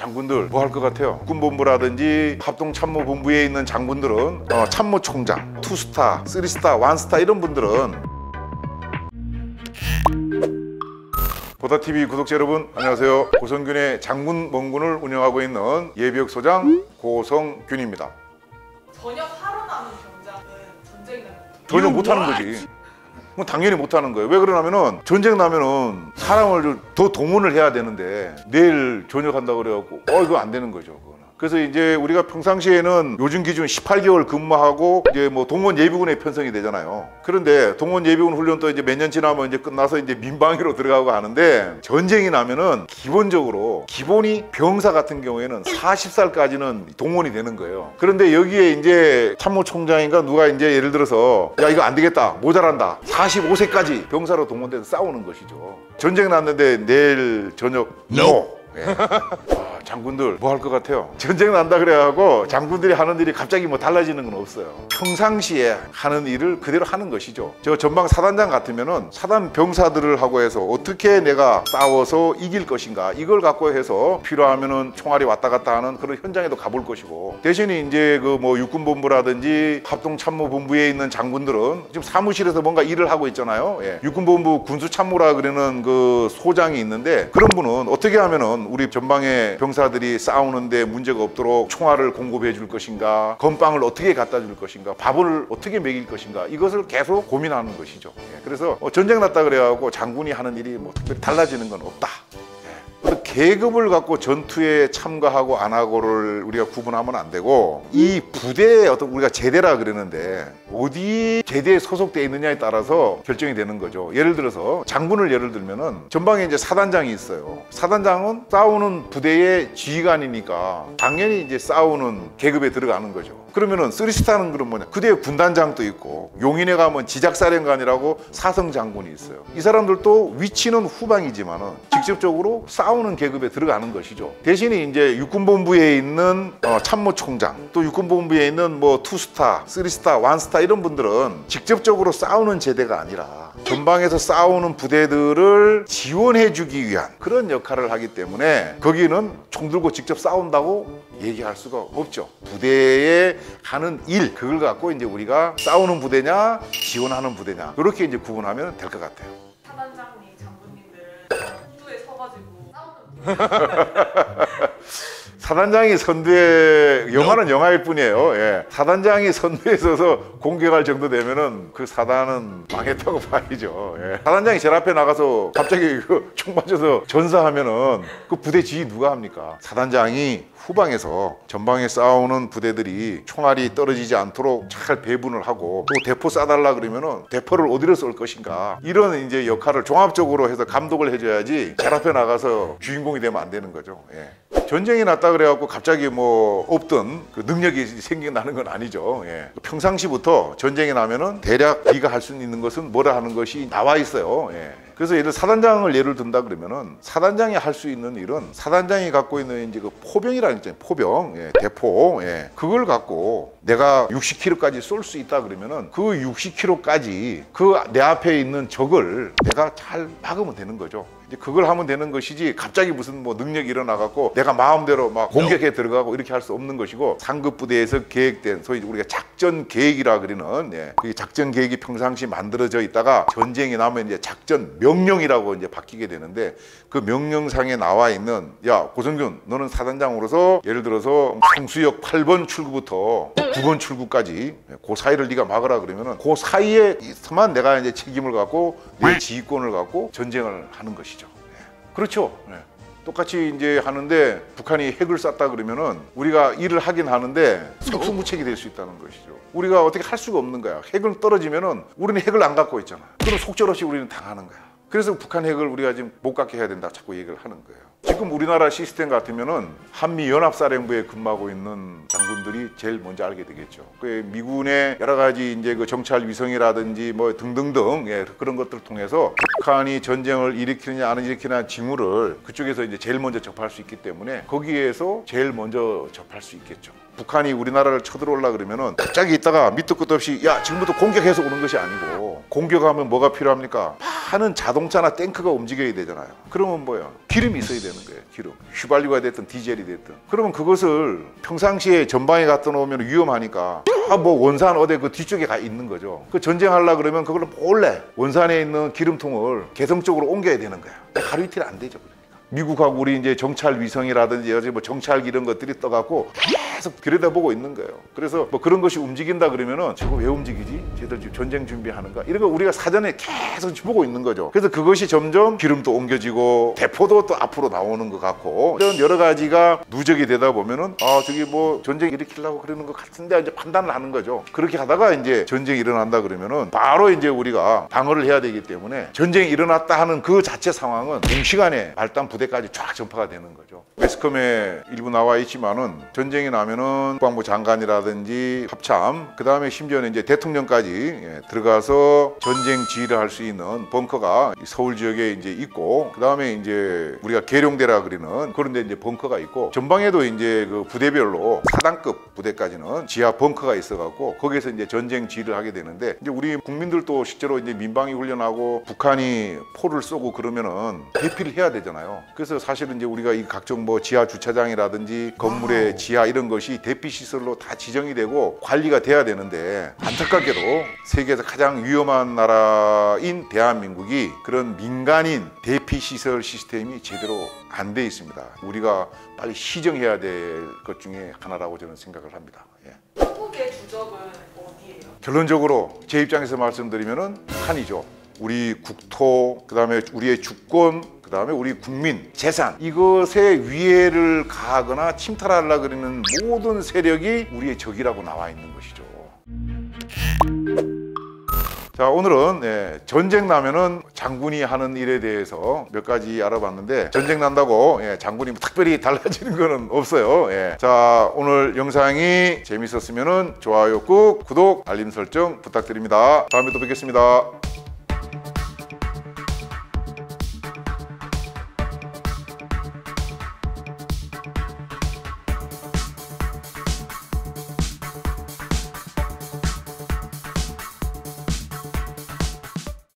장군들 뭐 할 것 같아요? 국군본부라든지 합동참모본부에 있는 장군들은 참모총장, 투스타, 쓰리스타, 원스타 이런 분들은 보다TV 구독자 여러분 안녕하세요. 고성균의 장군본군을 운영하고 있는 예비역소장 고성균입니다. 전역하러 나는 병장은 전쟁이 나는 전혀 못하는 거지. 뭐 당연히 못하는 거예요. 왜 그러냐면은 전쟁 나면은 사람을 더 동원을 해야 되는데 내일 전역한다 그래갖고 이거 안 되는 거죠. 그거는. 그래서 이제 우리가 평상시에는 요즘 기준 18개월 근무하고 이제 뭐 동원 예비군에 편성이 되잖아요. 그런데 동원 예비군 훈련도 이제 몇 년 지나면 이제 끝나서 이제 민방위로 들어가고 하는데 전쟁이 나면은 기본적으로 기본이 병사 같은 경우에는 40살까지는 동원이 되는 거예요. 그런데 여기에 이제 참모총장인가 누가 이제 예를 들어서 야 이거 안 되겠다 모자란다 45세까지 병사로 동원돼서 싸우는 것이죠. 전쟁 났는데 내일 저녁 NO. 예. 장군들 뭐 할 것 같아요? 전쟁 난다 그래가지고 장군들이 하는 일이 갑자기 뭐 달라지는 건 없어요. 평상시에 하는 일을 그대로 하는 것이죠. 저 전방 사단장 같으면은 사단 병사들을 하고 해서 어떻게 내가 싸워서 이길 것인가 이걸 갖고 해서 필요하면은 총알이 왔다 갔다 하는 그런 현장에도 가볼 것이고, 대신에 이제 그 뭐 육군본부라든지 합동참모본부에 있는 장군들은 지금 사무실에서 뭔가 일을 하고 있잖아요. 예. 육군본부 군수참모라 그러는 그 소장이 있는데 그런 분은 어떻게 하면은 우리 전방에 병사들이 싸우는데 문제가 없도록 총알을 공급해 줄 것인가, 건빵을 어떻게 갖다 줄 것인가, 밥을 어떻게 먹일 것인가, 이것을 계속 고민하는 것이죠. 예. 그래서 전쟁 났다 그래갖고 장군이 하는 일이 뭐 특별히 달라지는 건 없다. 계급을 갖고 전투에 참가하고 안 하고를 우리가 구분하면 안 되고, 이 부대의 어떤 우리가 제대라 그러는데 어디 제대에 소속되어 있느냐에 따라서 결정이 되는 거죠. 예를 들어서 장군을 예를 들면은 전방에 이제 사단장이 있어요. 사단장은 싸우는 부대의 지휘관이니까 당연히 이제 싸우는 계급에 들어가는 거죠. 그러면은 쓰리스타는 그럼 뭐냐, 그대의 군단장도 있고, 용인에 가면 지작사령관이라고 사성장군이 있어요. 이 사람들도 위치는 후방이지만은 직접적으로 싸우는 계급에 들어가는 것이죠. 대신에 이제 육군본부에 있는 참모총장, 또 육군본부에 있는 뭐 투스타, 쓰리스타, 원스타 이런 분들은 직접적으로 싸우는 제대가 아니라 전방에서 싸우는 부대들을 지원해주기 위한 그런 역할을 하기 때문에 거기는 총 들고 직접 싸운다고 얘기할 수가 없죠. 부대에 하는 일, 그걸 갖고 이제 우리가 싸우는 부대냐 지원하는 부대냐 이렇게 이제 구분하면 될 것 같아요. 사단장님, 장군님들 선두에 서가지고 싸우는 사단장이 선두에, 영화는 영화일 뿐이에요. 예. 사단장이 선두에 서서 공격할 정도 되면은 그 사단은 망했다고 봐야죠. 예. 사단장이 제일 앞에 나가서 갑자기 총 맞아서 전사하면은 그 부대 지휘 누가 합니까? 사단장이 후방에서 전방에 싸우는 부대들이 총알이 떨어지지 않도록 잘 배분을 하고, 또 대포 쏴달라 그러면은 대포를 어디로 쏠 것인가, 이런 이제 역할을 종합적으로 해서 감독을 해줘야지 제일 앞에 나가서 주인공이 되면 안 되는 거죠. 예. 전쟁이 났다 그래갖고 갑자기 뭐 없던 그 능력이 생겨나는 건 아니죠. 예. 평상시부터 전쟁이 나면은 대략 네가 할 수 있는 것은 뭐라 하는 것이 나와 있어요. 예. 그래서 사단장을 예를 든다 그러면은 사단장이 할 수 있는 일은 사단장이 갖고 있는 이제 그 포병이라는 있잖아요. 포병, 예, 대포, 예, 그걸 갖고 내가 60km까지 쏠 수 있다 그러면은 그 60km까지 그 내 앞에 있는 적을 내가 잘 막으면 되는 거죠. 그걸 하면 되는 것이지 갑자기 무슨 뭐 능력이 일어나갖고 내가 마음대로 막 공격해 들어가고 이렇게 할 수 없는 것이고, 상급 부대에서 계획된 소위 우리가 작전 계획이라 그러는, 예, 그 작전 계획이 평상시 만들어져 있다가 전쟁이 나면 이제 작전 명령이라고 이제 바뀌게 되는데, 그 명령상에 나와 있는, 야 고성균 너는 사단장으로서 예를 들어서 성수역 8번 출구부터 9번 출구까지 그 사이를 네가 막으라 그러면은 그 사이에서만 내가 이제 책임을 갖고 내 지휘권을 갖고 전쟁을 하는 것이죠. 그렇죠. 네. 똑같이 이제 하는데 북한이 핵을 쐈다 그러면은 우리가 일을 하긴 하는데 속수무책이 될 수 있다는 것이죠. 우리가 어떻게 할 수가 없는 거야. 핵을 떨어지면은 우리는 핵을 안 갖고 있잖아. 그럼 속절없이 우리는 당하는 거야. 그래서 북한 핵을 우리가 지금 못 갖게 해야 된다 자꾸 얘기를 하는 거예요. 지금 우리나라 시스템 같으면은 한미연합사령부에 근무하고 있는 장군 분들이 제일 먼저 알게 되겠죠. 그 미군의 여러 가지 이제 그 정찰 위성이라든지 뭐 등등등 예, 그런 것들을 통해서 북한이 전쟁을 일으키느냐 안 일으키느냐 징후를 그쪽에서 이제 제일 먼저 접할 수 있기 때문에 거기에서 제일 먼저 접할 수 있겠죠. 북한이 우리나라를 쳐들어오려 그러면은 갑자기 있다가 밑도 끝도 없이 야 지금부터 공격해서 오는 것이 아니고 공격하면 뭐가 필요합니까? 많은 자동차나 탱크가 움직여야 되잖아요. 그러면 뭐야? 기름이 있어야 되는 거예요. 기름. 휘발유가 됐든 디젤이 됐든. 그러면 그것을 평상시에 전방에 갖다 놓으면 위험하니까 뭐 원산 어디 그 뒤쪽에 가 있는 거죠. 그 전쟁하려 그러면 그걸 몰래 원산에 있는 기름통을 개성 쪽으로 옮겨야 되는 거야. 하루 이틀 안 되죠. 미국하고 우리 이제 정찰 위성이라든지 여러 뭐 정찰기 이런 것들이 떠갖고 계속 들여다보고 있는 거예요. 그래서 뭐 그런 것이 움직인다 그러면은 저거 왜 움직이지? 쟤들 지금 전쟁 준비하는가? 이런 거 우리가 사전에 계속 보고 있는 거죠. 그래서 그것이 점점 기름도 옮겨지고 대포도 또 앞으로 나오는 것 같고 이런 여러 가지가 누적이 되다 보면은 아 저기 뭐 전쟁 일으키려고 그러는 것 같은데 이제 판단을 하는 거죠. 그렇게 하다가 이제 전쟁이 일어난다 그러면은 바로 이제 우리가 방어를 해야 되기 때문에 전쟁이 일어났다 하는 그 자체 상황은 동시간에 말단 부대까지 쫙 전파가 되는 거죠. 매스컴에 일부 나와 있지만은 전쟁이 나면은 국방부 장관이라든지 합참, 그 다음에 심지어는 이제 대통령까지 들어가서 전쟁 지휘를 할 수 있는 벙커가 서울 지역에 이제 있고, 그 다음에 이제 우리가 계룡대라 그리는 그런데 이제 벙커가 있고, 전방에도 이제 그 부대별로 4단급 부대까지는 지하 벙커가 있어갖고 거기에서 이제 전쟁 지휘를 하게 되는데, 이제 우리 국민들도 실제로 이제 민방위 훈련하고 북한이 포를 쏘고 그러면은 대피를 해야 되잖아요. 그래서 사실은 이제 우리가 이 각종 뭐 지하 주차장이라든지 건물의 지하 이런 것이 대피 시설로 다 지정이 되고 관리가 돼야 되는데, 안타깝게도 세계에서 가장 위험한 나라인 대한민국이 그런 민간인 대피 시설 시스템이 제대로 안 돼 있습니다. 우리가 빨리 시정해야 될 것 중에 하나라고 저는 생각을 합니다. 예. 한국의 주적은 어디예요? 결론적으로 제 입장에서 말씀드리면은 북한이죠. 우리 국토, 그다음에 우리의 주권, 그다음에 우리 국민, 재산, 이것에 위해를 가하거나 침탈하려고 그러는 모든 세력이 우리의 적이라고 나와 있는 것이죠. 자, 오늘은 전쟁 나면은 장군이 하는 일에 대해서 몇 가지 알아봤는데, 전쟁 난다고 장군이 특별히 달라지는 거는 없어요. 자, 오늘 영상이 재밌었으면은 좋아요 꾹, 구독, 알림 설정 부탁드립니다. 다음에 또 뵙겠습니다.